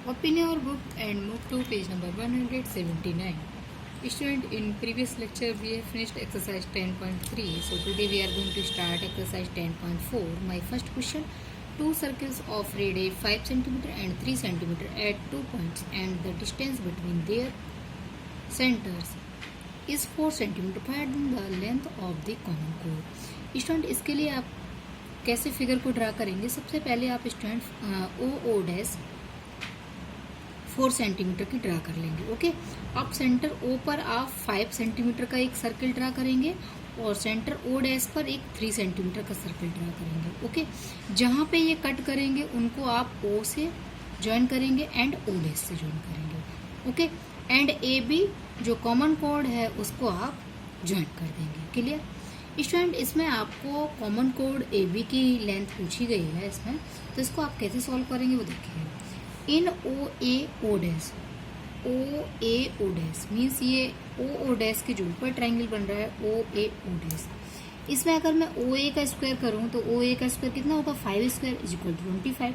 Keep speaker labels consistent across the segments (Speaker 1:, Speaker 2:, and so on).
Speaker 1: Open your book and move to page number 179. Student, in previous lecture we have finished exercise 10.3. So today we are going to start exercise 10.4. My first question: two circles of radius 5 cm and 3 cm at 2 points and the distance between their centers is 4 cm. Find the length of the common chord. Student, इसके लिए आप कैसे figure को draw करेंगे? सबसे पहले आप student O dash 4 centimetre की ड्रा कर लेंगे. ओके, अब सेंटर ओ पर आप 5 सेंटीमीटर का एक सर्कल ड्रा करेंगे और सेंटर ओ डैश पर एक 3 सेंटीमीटर का सर्कल ड्रा करेंगे. ओके, जहाँ पे ये कट करेंगे उनको आप ओ से ज्वाइन करेंगे एंड ओ डैश से ज्वाइन करेंगे. ओके, एंड ए बी जो कॉमन कोड है उसको आप ज्वाइन कर देंगे. क्लियर? स्टूडेंट, इसमें आपको कॉमन कोड ए बी की लेंथ पूछी गई है इसमें, तो इसको आप कैसे सॉल्व करेंगे वो देखिए. इन ओ ए ओ डैश, ओ ए ओ डैश मीन्स ये ओ डैश के जो ऊपर ट्राइंगल बन रहा है ओ ए ओ डैश, इसमें अगर मैं ओ ए का स्क्वायर करूँ तो ओ ए का स्क्वायर कितना होगा? 5 स्क्वायर इज इक्वल टू 25.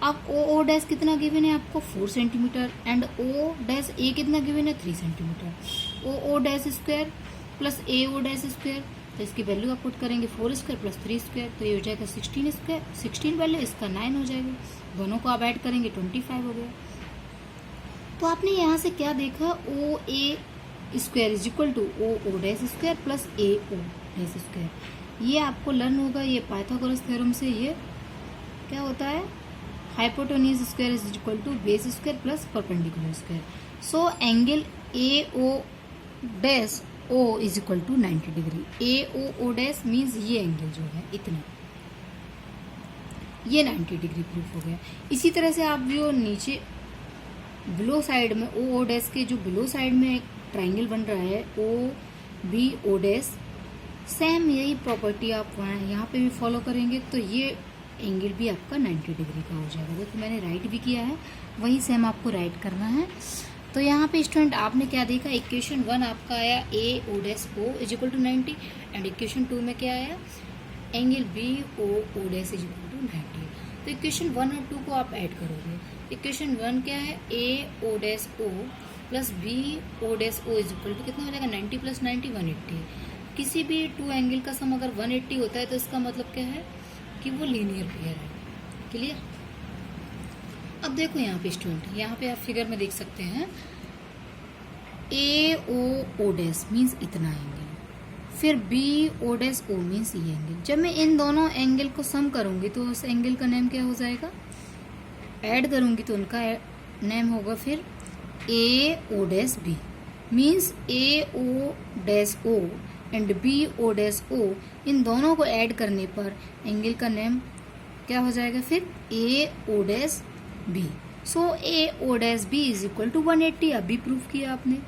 Speaker 1: अब ओ डैश कितना गिवन है आपको? 4 centimetre and O dash A कितना गिवन है? 3 centimetre. O dash square plus A O dash square, तो इसकी वैल्यू आप पुट करेंगे 4 स्क्वायर प्लस 3 स्क्वायर, तो ये हो जाएगा 16 स्क्वायर. 16 वैल्यू, इसका 9 हो जाएगा. दोनों को आप ऐड करेंगे 25 हो गया. तो आपने यहाँ से क्या देखा? O A square is equal to O dash square plus A O dash square. ये आपको लर्न होगा ये पाइथागोरस थ्योरम से. ये क्या होता है? Hypotenuse square is equal to base square plus perpendicular square. So angle A O dash O is equal to 90 degree. A O dash means ये एंगल जो है इतना, ये 90 डिग्री प्रूफ हो गया. इसी तरह से आप जो नीचे बिलो साइड में ओ डैश के जो बिलो साइड में एक ट्राइंगल बन रहा है O B O dash, same यही प्रॉपर्टी आप यहाँ पे भी फॉलो करेंगे तो ये एंगल भी आपका 90 डिग्री का हो जाएगा. देखो मैंने राइट भी किया है, वही सेम आपको राइट करना है. तो यहाँ पे स्टूडेंट आपने क्या देखा? इक्वेशन 1 आपका आया A O dash O is equal to 90 and equation 2 में क्या आया? Angle B O dash is equal to 90. तो इक्वेशन 1 और 2 को आप ऐड करोगे. इक्वेशन 1 क्या है? A O dash O plus B O dash O is equal to कितना हो जाएगा? 90 प्लस 90 180. किसी भी 2 एंगल का सम अगर 180 होता है तो इसका मतलब क्या है कि वो लीनियर पेयर है. क्लियर? अब देखो यहाँ पे स्टूडेंट, यहाँ पे आप फिगर में देख सकते हैं ए ओ डैश मीन्स इतना एंगल, फिर B O dash O means ये एंगल. जब मैं इन दोनों एंगल को सम करूंगी तो उस एंगल का नेम क्या हो जाएगा? ऐड करूंगी तो उनका नेम होगा फिर A O dash B means A O dash O and B O dash O. इन दोनों को ऐड करने पर एंगल का नेम क्या हो जाएगा? फिर A O dash B. So A O dash B is equal to 180. अभी प्रूफ किया आपने.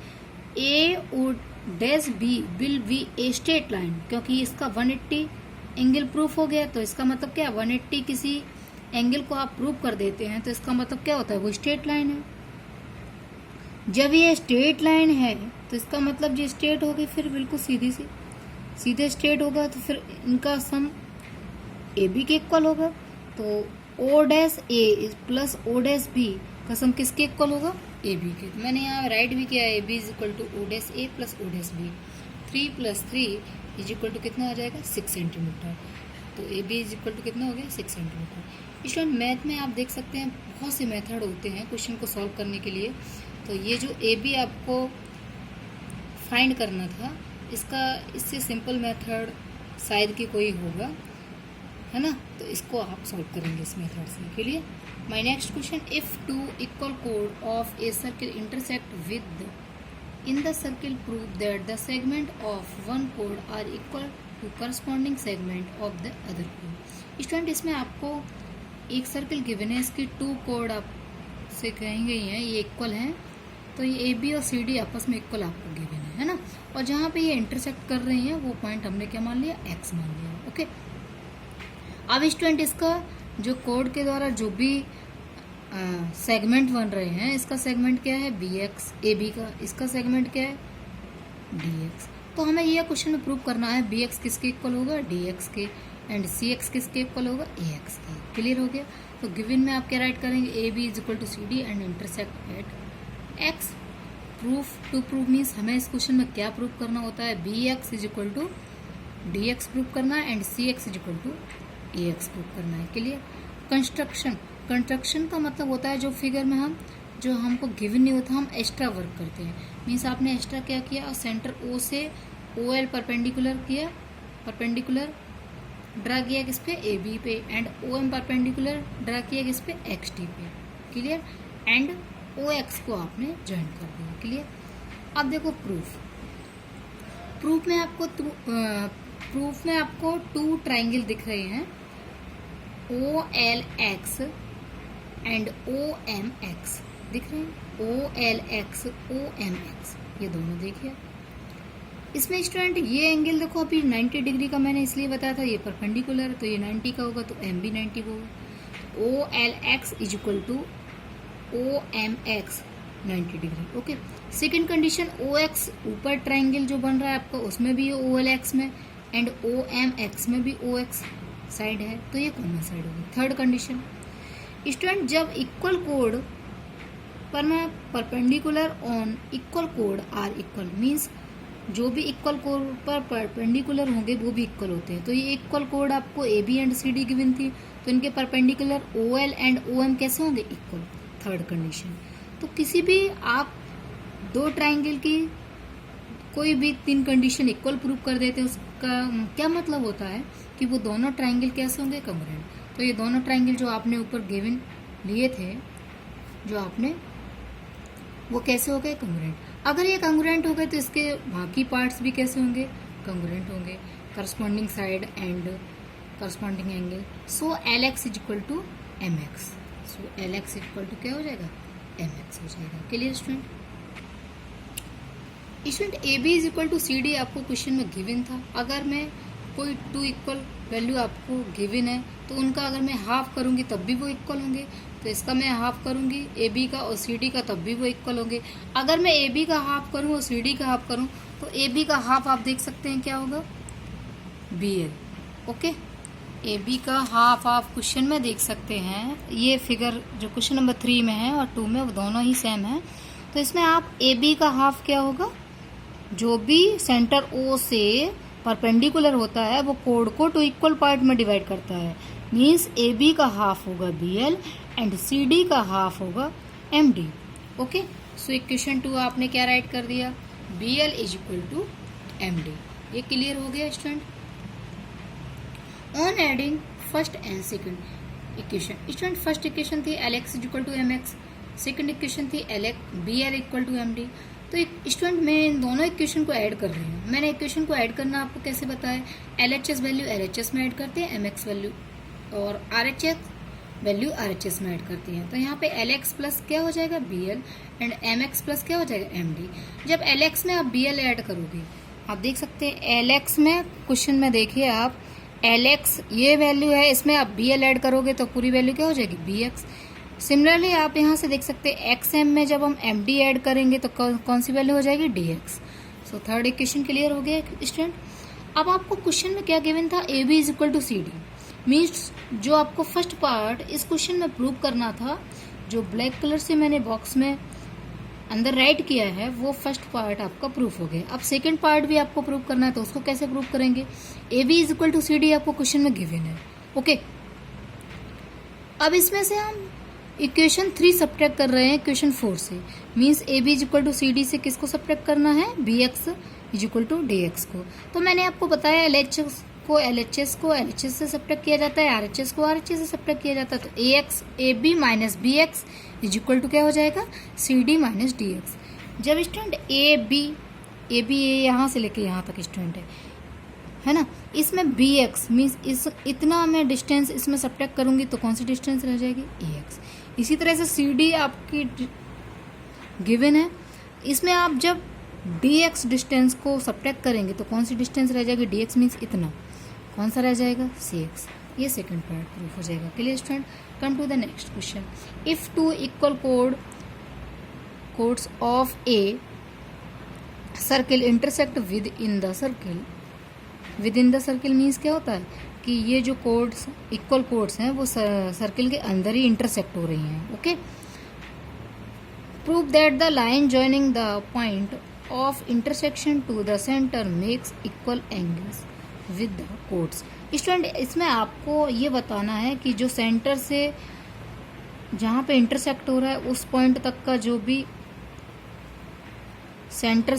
Speaker 1: A O dash B will be a straight line, क्योंकि इसका 180 एंगल प्रूफ हो गया. तो इसका मतलब क्या? 180 किसी एंगल को आप प्रूफ कर देते हैं तो इसका मतलब क्या होता है? वो स्ट्रेट लाइन है. जब ये स्ट्रेट लाइन है तो इसका मतलब ये स्ट्रेट होगी, फिर बिल्कुल सीधे स्ट्रेट होगा, तो फिर इनका सम ए बी के इक्वल होगा. तो ओ dash A plus O dash B का सम किसके इक्वल होगा? ए बी के. तो मैंने यहाँ राइट भी किया है, A B is equal to O dash A plus O dash B. 3 plus 3 is equal to कितना हो जाएगा? 6 सेंटीमीटर. तो A B is equal to कितना हो गया? 6 सेंटीमीटर. स्टूडेंट, मैथ में आप देख सकते हैं बहुत से मेथड होते हैं क्वेश्चन को सॉल्व करने के लिए. तो ये जो ए बी आपको फाइंड करना था, इससे सिंपल मेथड शायद कि कोई होगा, है ना? तो इसको आप सॉल्व करेंगे इस मेथड से. के लिए my next question: if two equal code of a circle intersect with in the circle prove that the segment of one code are equal to corresponding segment of the other code. Student, इसमें आपको एक circle given है, इसकी 2 code आपसे कही गई हैं, ये इक्वल हैं. तो ये ए बी और सी डी आपस में इक्वल आपको गिवन है ना? और जहाँ पे ये इंटरसेक्ट कर रही हैं वो पॉइंट हमने क्या मान लिया? एक्स मान लिया. ओके, अब स्टूडेंट इसका जो कोड के द्वारा जो भी सेगमेंट बन रहे हैं, इसका सेगमेंट क्या है? B x. ए बी का इसका सेगमेंट क्या है? D x. तो हमें यह क्वेश्चन में प्रूव करना है बी एक्स किसके इक्वल होगा? डी एक्स के, एंड सी एक्स किसके इक्वल होगा? ए एक्स के. क्लियर हो गया। तो गिवन में आप क्या राइट करेंगे, A B is equal to C D and intersect at X. Proof to prove means हमें इस क्वेश्चन में क्या प्रूव करना होता है, B X is equal to D X prove करना है and C X is equal to A X prove करना है। क्लियर। कंस्ट्रक्शन, कंस्ट्रक्शन का मतलब होता है जो फिगर में हम जो हमको गिवन नहीं होता हम एक्स्ट्रा वर्क करते हैं। मीन्स आपने एक्स्ट्रा क्या किया, सेंटर ओ से ओ एल परपेंडिकुलर किया, परपेंडिकुलर ड्रा किया किस पे, ए बी पे, and O M perpendicular draw किया किस पे, एक्स डी पे। क्लियर। एंड ओ एक्स को आपने ज्वाइन कर दिया। क्लियर। अब देखो प्रूफ, प्रूफ में आपको टू ट्राइंगल दिख रहे हैं, O L X and O M X दिख रहे हैं, O L X O M X, ये दोनों देखिए। इसमें स्टूडेंट ये एंगल देखो अभी 90 डिग्री का मैंने इसलिए बताया था, ये परपेंडिकुलर तो ये 90 का होगा, तो एम भी 90 का होगा। O L X is equal to O M X 90 degree. Okay. Second condition, O X ऊपर ट्राइंगल जो बन रहा है आपका उसमें भी ओ एल एक्स में एंड ओ एम एक्स में भी ओ एक्स साइड है, तो ये कॉमन साइड होगी। थर्ड कंडीशन, स्टूडेंट जब इक्वल कोड पर मैं परपेंडिकुलर ऑन इक्वल कोड आर इक्वल मीन्स जो भी इक्वल कोड पर परपेंडिकुलर होंगे वो भी इक्वल होते हैं। तो ये इक्वल कोड आपको A B and C D given थी, तो इनके perpendicular O L and O M कैसे होंगे, इक्वल। थर्ड कंडीशन, तो किसी भी आप दो ट्राइंगल की कोई भी तीन कंडीशन इक्वल प्रूव कर देते हैं, उसका क्या मतलब होता है कि वो दोनों ट्राइंगल कैसे होंगे, कॉन्ग्रुएंट। तो ये दोनों ट्राइंगल जो आपने ऊपर गिवन लिए थे जो आपने, वो कैसे हो गए, कॉन्ग्रुएंट। अगर ये कॉन्ग्रुएंट हो गए तो इसके बाकी पार्ट्स भी कैसे होंगे, कॉन्ग्रुएंट होंगे, corresponding side and corresponding angle. So L X is equal to M X, so L X equal to क्या हो जाएगा, एम एक्स हो जाएगा। Clear student. Student A B is equal to C D आपको question में given था। अगर मैं कोई टू इक्वल वैल्यू आपको गिवन है तो उनका अगर मैं हाफ करूंगी तब भी वो इक्वल होंगे, तो इसका मैं हाफ करूंगी ए बी का और सी डी का, तब भी वो इक्वल होंगे। अगर मैं ए बी का हाफ करूं और सी डी का हाफ करूं तो ए बी का हाफ आप देख सकते हैं क्या होगा, B L. Okay. A B का हाफ आप क्वेश्चन में देख सकते हैं, ये फिगर जो क्वेश्चन नंबर 3 में है और 2 में वो दोनों ही सेम है। तो इसमें आप ए बी का हाफ क्या होगा, जो भी सेंटर ओ से परपेंडिकुलर होता है वो कोड को टू इक्वल पार्ट में डिवाइड करता है। मीन्स ए बी का हाफ होगा B L and C D का हाफ होगा M D. Okay. So equation 2 आपने क्या राइट कर दिया, B L is equal to M D. ये क्लियर हो गया student. On adding first and second equation, student first equation थी L X is equal to M X, second equation थी B L equal to M D. तो student मैं इन दोनों equation को ऐड कर रही हूँ। मैंने इक्वेशन को ऐड करना आपको कैसे बताया, L H S value L H S में ऐड करते हैं, एम एक्स वैल्यू और are H S value are H S में ऐड करती हैं। तो यहाँ पे एल एक्स प्लस क्या हो जाएगा, B L and M X plus क्या हो जाएगा, एम डी। जब एल एक्स में आप बी एल ऐड करोगे आप देख सकते हैं एल एक्स में क्वेश्चन में देखिए आप एल एक्स ये वैल्यू है, इसमें आप बी एल ऐड करोगे तो पूरी वैल्यू क्या हो जाएगी, बी एक्स। सिमिलरली आप यहाँ से देख सकते हैं एक्स एम में जब हम एम डी ऐड करेंगे तो कौन सी वैल्यू हो जाएगी, D x. So third equation clear हो गया स्टूडेंट। अब आपको क्वेश्चन में क्या गिवन था, A B is equal to C D. Means जो आपको फर्स्ट पार्ट इस क्वेश्चन में प्रूव करना था, जो ब्लैक कलर से मैंने बॉक्स में अंदर राइट किया है वो फर्स्ट पार्ट आपका प्रूफ हो गया। अब सेकंड पार्ट भी आपको प्रूव करना है तो उसको कैसे प्रूव करेंगे, A B is equal to C D आपको क्वेश्चन में गिवन है। ओके। अब इसमें से हम इक्वेशन 3 सब्ट्रैक्ट कर रहे हैं इक्वेशन 4 से। Means A B is equal to C D से किसको सब्ट्रैक्ट करना है, B X is equal to D X को। तो मैंने आपको बताया एल एच को एल एच एस से सब्ट्रैक्ट किया जाता है, आर एच एस को आर एच एस से सब्ट्रैक्ट किया जाता है। तो A X A B minus B X is equal to क्या हो जाएगा, C D minus D x. जब स्टूडेंट ए बी यहाँ से लेके यहाँ तक स्टूडेंट है ना, इसमें बी एक्स मीन्स इस इतना मैं डिस्टेंस इसमें सब्ट्रैक्ट करूंगी तो कौन सी डिस्टेंस रह जाएगी, ए एक्स। इसी तरह से सी डी आपकी गिवन है, इसमें आप जब डी एक्स डिस्टेंस को सब्ट्रैक्ट करेंगे तो कौन सी डिस्टेंस रह जाएगी, डी एक्स मीन्स इतना, कौन सा रह जाएगा, सी एक्स। ये सेकंड पार्ट प्रूफ हो जाएगा। Clear student. Come to the next question. If two equal chords of a circle intersect with in the circle means क्या होता है, कि ये जो कोड्स इक्वल कोड्स हैं वो सर्किल के अंदर ही इंटरसेक्ट हो रही हैं. Okay. Prove that the line joining the point of intersection to the centre makes equal angles with the chords. Student, इसमें आपको ये बताना है कि जो सेंटर से जहाँ पे इंटरसेक्ट हो रहा है उस पॉइंट तक का जो भी सेंटर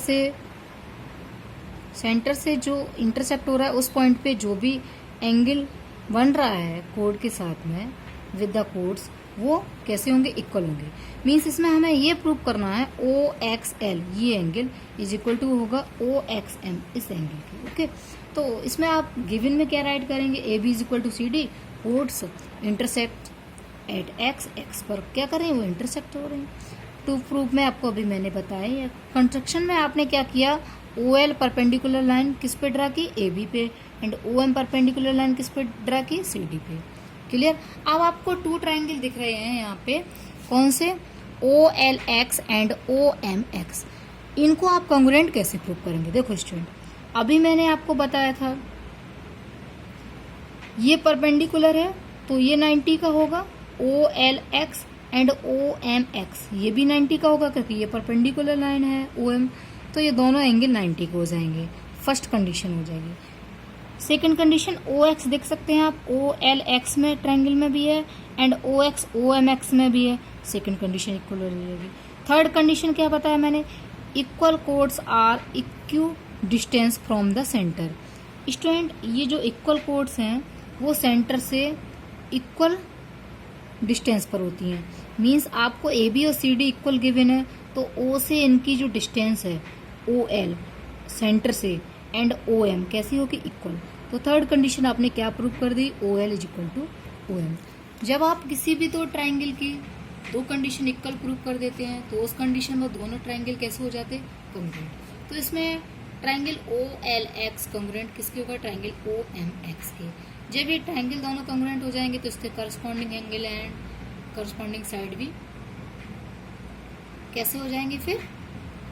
Speaker 1: से जो इंटरसेक्ट हो रहा है उस पॉइंट पे जो भी एंगल बन रहा है कोड के साथ में विद द कोड्स, वो कैसे होंगे, इक्वल होंगे. मीन्स इसमें हमें ये प्रूव करना है OXL ये एंगल इज इक्वल टू होगा OXM इस एंगल के. ओके. तो इसमें आप गिवन में क्या राइट करेंगे, AB is equal to CD, chords intersect at x पर क्या कर रहे हैं, वो इंटरसेक्ट हो रहे हैं. टू प्रूफ में आपको अभी मैंने बताया. कंस्ट्रक्शन में आपने क्या किया, OL परपेंडिकुलर लाइन किस पे ड्रा की, AB पे, एंड OM परपेंडिकुलर लाइन किस पे ड्रा की, CD पे. क्लियर. अब आपको 2 ट्राइंगल दिख रहे हैं यहाँ पे, कौन से, OLX एंड OMX. इनको आप कॉन्ग्रुएंट कैसे प्रूव करेंगे. देखो स्टूडेंट, अभी मैंने आपको बताया था ये परपेंडिकुलर है तो ये 90 का होगा, OLX एंड OMX ये भी 90 का होगा क्योंकि ये परपेंडिकुलर लाइन है OM, तो ये दोनों एंगल 90 को हो जाएंगे. फर्स्ट कंडीशन हो जाएगी. सेकंड कंडीशन, OX देख सकते हैं आप, OLX में ट्रायंगल में भी है एंड OX OMX में भी है. सेकंड कंडीशन इक्वल हो जाएगी. थर्ड कंडीशन क्या बताया मैंने, equal chords are equidistant from the centre. Student, ये जो इक्वल कोड्स हैं वो सेंटर से इक्वल डिस्टेंस पर होती हैं. मीन्स आपको AB और CD इक्वल गिवन है तो O से इनकी जो डिस्टेंस है OL सेंटर से एंड OM कैसी होगी, इक्वल. तो थर्ड कंडीशन आपने क्या प्रूव कर दी, OL is equal to OM. जब आप किसी भी 2 ट्राइंगल की 2 कंडीशन इक्वल प्रूव कर देते हैं तो उस कंडीशन में दोनों ट्राइंगल कैसे हो जाते, कॉन्ग्रुएंट. तो इसमें ट्राइंगल OLX कॉन्ग्रुएंट किसके होगा, ट्राइंगल OMX के. जब ये ट्राइंगल दोनों कॉन्ग्रुएंट हो जाएंगे तो इसके corresponding angle and corresponding side भी कैसे हो जाएंगे, फिर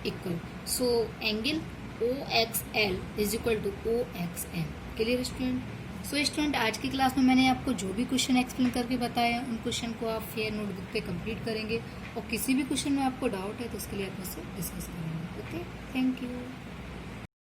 Speaker 1: equal. So angle OXL is equal to OXM. Clear student. So student, आज की क्लास में मैंने आपको जो भी क्वेश्चन एक्सप्लेन करके बताया उन क्वेश्चन को आप फेयर नोटबुक पे कंप्लीट करेंगे और किसी भी क्वेश्चन में आपको डाउट है तो उसके लिए आप मुझसे डिस्कस करेंगे. Okay, thank you.